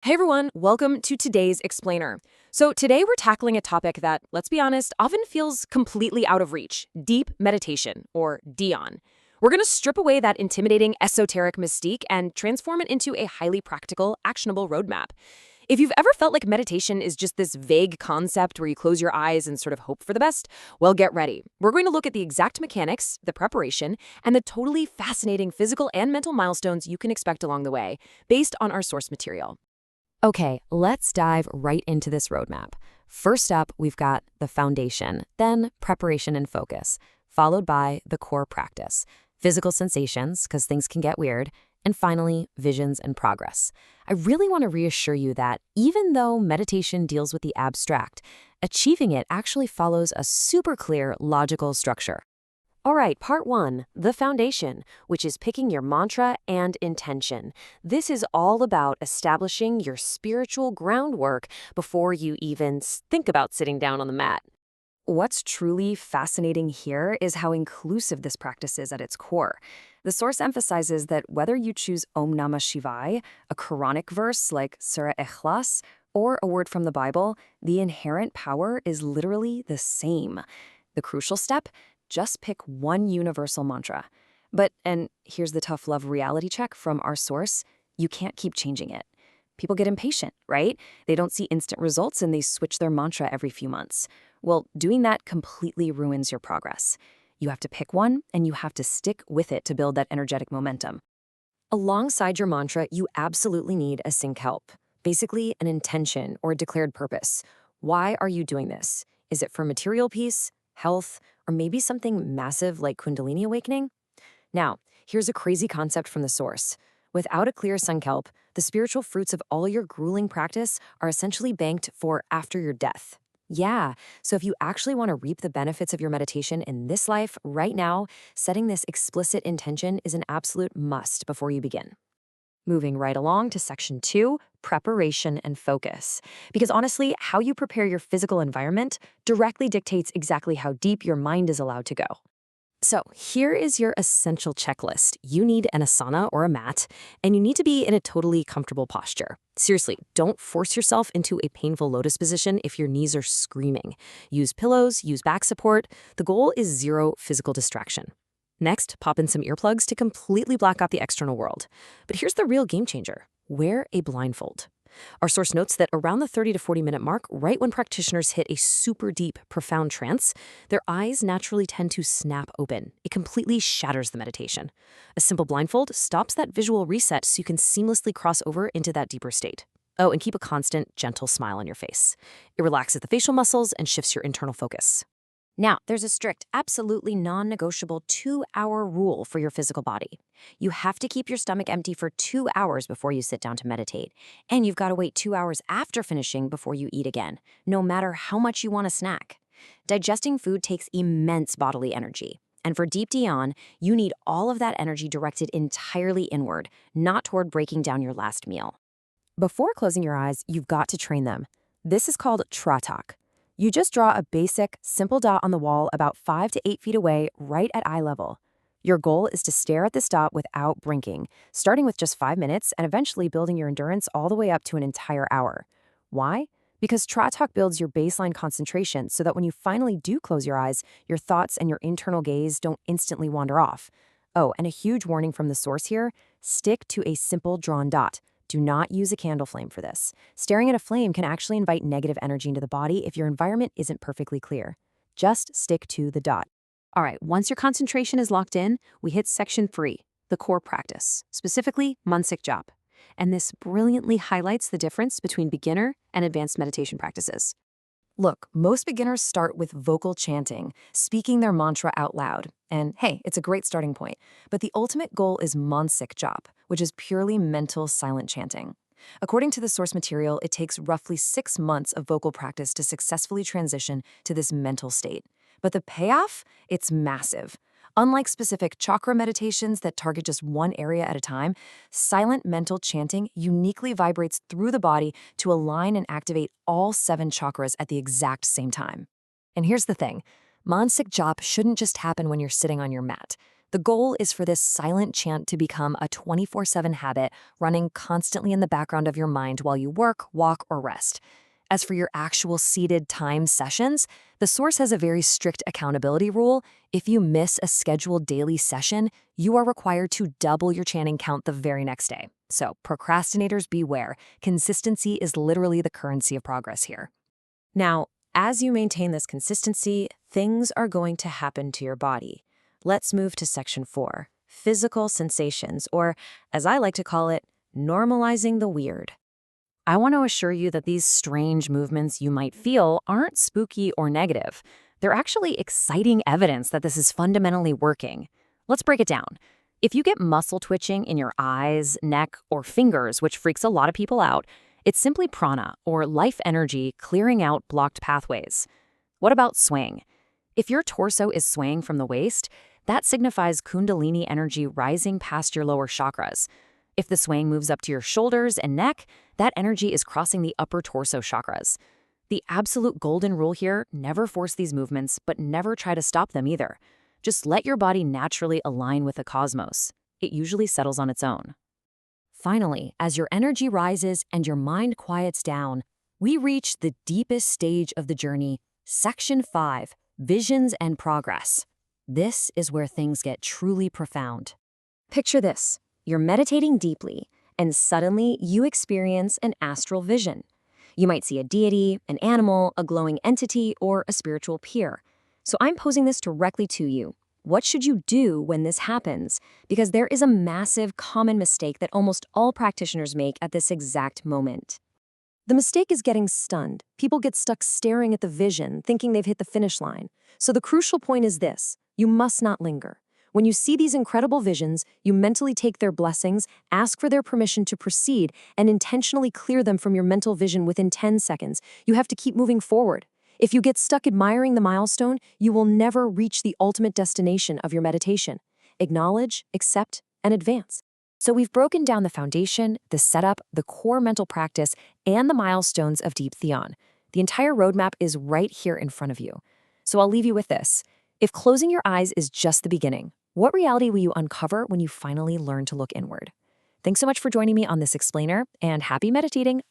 Hey everyone, welcome to today's Explainer. So today we're tackling a topic that, let's be honest, often feels completely out of reach: deep meditation, or Dion. We're going to strip away that intimidating esoteric mystique and transform it into a highly practical, actionable roadmap. If you've ever felt like meditation is just this vague concept where you close your eyes and sort of hope for the best, well, get ready. We're going to look at the exact mechanics, the preparation, and the totally fascinating physical and mental milestones you can expect along the way, based on our source material. Okay, let's dive right into this roadmap. First up, we've got the foundation, then preparation and focus, followed by the core practice, physical sensations, because things can get weird, and finally, visions and progress. I really want to reassure you that even though meditation deals with the abstract, achieving it actually follows a super clear, logical structure. All right, part one, the foundation, which is picking your mantra and intention. This is all about establishing your spiritual groundwork before you even think about sitting down on the mat. What's truly fascinating here is how inclusive this practice is at its core. The source emphasizes that whether you choose Om Namah Shivaya, a Quranic verse like Surah Ikhlas, or a word from the Bible, the inherent power is literally the same. The crucial step: just pick one universal mantra. But, and here's the tough love reality check from our source, you can't keep changing it. People get impatient, right? They don't see instant results and they switch their mantra every few months. Well, doing that completely ruins your progress. You have to pick one and you have to stick with it to build that energetic momentum. Alongside your mantra, you absolutely need a sync help. Basically, an intention or a declared purpose. Why are you doing this? Is it for material peace, health, or maybe something massive like Kundalini awakening? Now, here's a crazy concept from the source. Without a clear sankalp, the spiritual fruits of all your grueling practice are essentially banked for after your death. Yeah, so if you actually want to reap the benefits of your meditation in this life right now, setting this explicit intention is an absolute must before you begin. Moving right along to section 2, preparation and focus. Because honestly, how you prepare your physical environment directly dictates exactly how deep your mind is allowed to go. So here is your essential checklist. You need an asana or a mat, and you need to be in a totally comfortable posture. Seriously, don't force yourself into a painful lotus position if your knees are screaming. Use pillows, use back support. The goal is zero physical distraction. Next, pop in some earplugs to completely block out the external world. But here's the real game changer: wear a blindfold. Our source notes that around the 30 to 40-minute mark, right when practitioners hit a super deep, profound trance, their eyes naturally tend to snap open. It completely shatters the meditation. A simple blindfold stops that visual reset so you can seamlessly cross over into that deeper state. Oh, and keep a constant, gentle smile on your face. It relaxes the facial muscles and shifts your internal focus. Now, there's a strict, absolutely non-negotiable 2-hour rule for your physical body. You have to keep your stomach empty for 2 hours before you sit down to meditate. And you've got to wait 2 hours after finishing before you eat again, no matter how much you want to snack. Digesting food takes immense bodily energy. And for deep Dion, you need all of that energy directed entirely inward, not toward breaking down your last meal. Before closing your eyes, you've got to train them. This is called tratak. You just draw a basic, simple dot on the wall about 5 to 8 feet away, right at eye level. Your goal is to stare at this dot without blinking, starting with just 5 minutes and eventually building your endurance all the way up to an entire hour. Why? Because Tratak builds your baseline concentration so that when you finally do close your eyes, your thoughts and your internal gaze don't instantly wander off. Oh, and a huge warning from the source here: stick to a simple drawn dot. Do not use a candle flame for this. Staring at a flame can actually invite negative energy into the body if your environment isn't perfectly clear. Just stick to the dot. All right, once your concentration is locked in, we hit section 3, the core practice, specifically Mansik Jap. And this brilliantly highlights the difference between beginner and advanced meditation practices. Look, most beginners start with vocal chanting, speaking their mantra out loud. And hey, it's a great starting point. But the ultimate goal is Mansik Jap, which is purely mental silent chanting. According to the source material, it takes roughly 6 months of vocal practice to successfully transition to this mental state. But the payoff? It's massive. Unlike specific chakra meditations that target just one area at a time, silent mental chanting uniquely vibrates through the body to align and activate all 7 chakras at the exact same time. And here's the thing: Mansik Jap shouldn't just happen when you're sitting on your mat. The goal is for this silent chant to become a 24/7 habit, running constantly in the background of your mind while you work, walk, or rest. As for your actual seated time sessions, the source has a very strict accountability rule. If you miss a scheduled daily session, you are required to double your chanting count the very next day. So, procrastinators beware. Consistency is literally the currency of progress here. Now, as you maintain this consistency, things are going to happen to your body. Let's move to section 4, physical sensations, or as I like to call it, normalizing the weird. I want to assure you that these strange movements you might feel aren't spooky or negative. They're actually exciting evidence that this is fundamentally working. Let's break it down. If you get muscle twitching in your eyes, neck, or fingers, which freaks a lot of people out, it's simply prana, or life energy, clearing out blocked pathways. What about swing? If your torso is swaying from the waist, that signifies kundalini energy rising past your lower chakras. If the swaying moves up to your shoulders and neck, that energy is crossing the upper torso chakras. The absolute golden rule here: never force these movements, but never try to stop them either. Just let your body naturally align with the cosmos. It usually settles on its own. Finally, as your energy rises and your mind quiets down, we reach the deepest stage of the journey, Section 5, Visions and Progress. This is where things get truly profound. Picture this. You're meditating deeply, and suddenly you experience an astral vision. You might see a deity, an animal, a glowing entity, or a spiritual peer. So I'm posing this directly to you. What should you do when this happens? Because there is a massive common mistake that almost all practitioners make at this exact moment. The mistake is getting stunned. People get stuck staring at the vision, thinking they've hit the finish line. So the crucial point is this: you must not linger. When you see these incredible visions, you mentally take their blessings, ask for their permission to proceed, and intentionally clear them from your mental vision within 10 seconds. You have to keep moving forward. If you get stuck admiring the milestone, you will never reach the ultimate destination of your meditation. Acknowledge, accept, and advance. So we've broken down the foundation, the setup, the core mental practice, and the milestones of Deep Theon. The entire roadmap is right here in front of you. So I'll leave you with this. If closing your eyes is just the beginning, what reality will you uncover when you finally learn to look inward? Thanks so much for joining me on this explainer, and happy meditating.